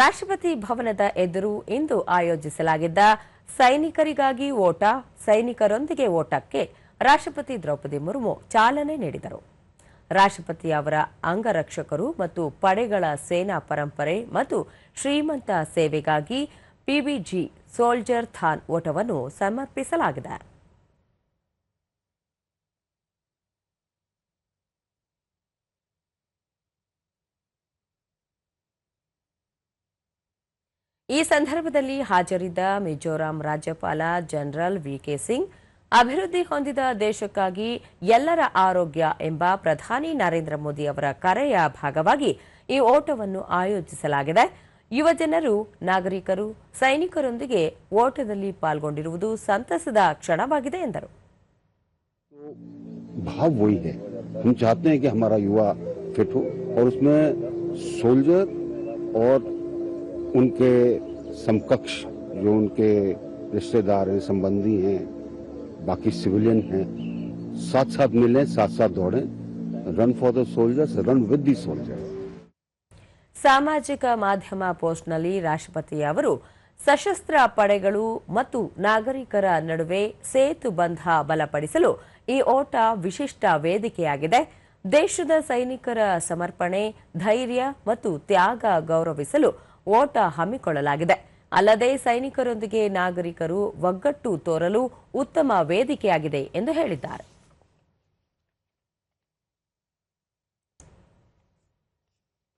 ರಾಷ್ಟ್ರಪತಿ ಭವನದ ಎದುರು ಇಂದು ಆಯೋಜಿಸಲಾಗಿದ್ದ ಸೈನಿಕರಿಗಾಗಿ ಓಟ, ಸೈನಿಕರೊಂದಿಗೆ ಓಟಕ್ಕೆ ರಾಷ್ಟ್ರಪತಿ ದ್ರೌಪದಿ ಮುರ್ಮು ಚಾಲನೆ ನೀಡಿದರು. ರಾಷ್ಟ್ರಪತಿ ಅವರ ಅಂಗರಕ್ಷಕರು ಮತ್ತು ಪಡೆಗಳ ಸೇನಾ ಪರಂಪರೆ ಮತ್ತು ಶ್ರೀಮಂತ ಸೇವೆಗಾಗಿ ಪಿಬಿಜಿ ಸೋಲ್ಜರ್ ಥಾನ್ ಓಟವನ್ನು ಸಮರ್ಪಿಸಲಾಗಿದೆ. ಈ ಸಂದರ್ಭದಲ್ಲಿ ಹಾಜರಿದ್ದ ಮಿಜೋರಾಂ ರಾಜ್ಯಪಾಲ ಜನರಲ್ ವಿಕೆ ಸಿಂಗ್, ಅಭಿವೃದ್ಧಿ ಹೊಂದಿದ ದೇಶಕ್ಕಾಗಿ ಎಲ್ಲರ ಆರೋಗ್ಯ ಎಂಬ ಪ್ರಧಾನಿ ನರೇಂದ್ರ ಮೋದಿ ಅವರ ಕರೆಯ ಭಾಗವಾಗಿ ಈ ಓಟವನ್ನು ಆಯೋಜಿಸಲಾಗಿದೆ. ಯುವಜನರು, ನಾಗರಿಕರು, ಸೈನಿಕರೊಂದಿಗೆ ಓಟದಲ್ಲಿ ಪಾಲ್ಗೊಂಡಿರುವುದು ಸಂತಸದ ಕ್ಷಣವಾಗಿದೆ ಎಂದರು. भाव वही है, हम चाहते हैं कि हमारा युवा फिट हो और उसमें सोल्जर और उनके समकक्ष जो उनके रिश्तेदार हैं, संबंधी हैं, बाकी सिविलियन हैं, साथ साथ मिलें, साथ साथ दौड़ें. Run for the soldiers, run with the soldiers. ಸಾಮಾಜಿಕ ಮಾಧ್ಯಮ ಪೋಸ್ಟ್ನಲ್ಲಿ ರಾಷ್ಟ್ರಪತಿ ಅವರು ಸಶಸ್ತ್ರ ಪಡೆಗಳು ಮತ್ತು ನಾಗರಿಕರ ನಡುವೆ ಸೇತು ಬಂಧ ಬಲಪಡಿಸಲು ಈ ಓಟ ವಿಶಿಷ್ಟ ವೇದಿಕೆಯಾಗಿದೆ. ದೇಶದ ಸೈನಿಕರ ಸಮರ್ಪಣೆ, ಧೈರ್ಯ ಮತ್ತು ತ್ಯಾಗ ಗೌರವಿಸಲು ಓಟ ಹಮ್ಮಿಕೊಳ್ಳಲಾಗಿದೆ. ಅಲ್ಲದೆ ಸೈನಿಕರೊಂದಿಗೆ ನಾಗರಿಕರು ಒಗ್ಗಟ್ಟು ತೋರಲು ಉತ್ತಮ ವೇದಿಕೆಯಾಗಿದೆ ಎಂದು ಹೇಳಿದ್ದಾರೆ.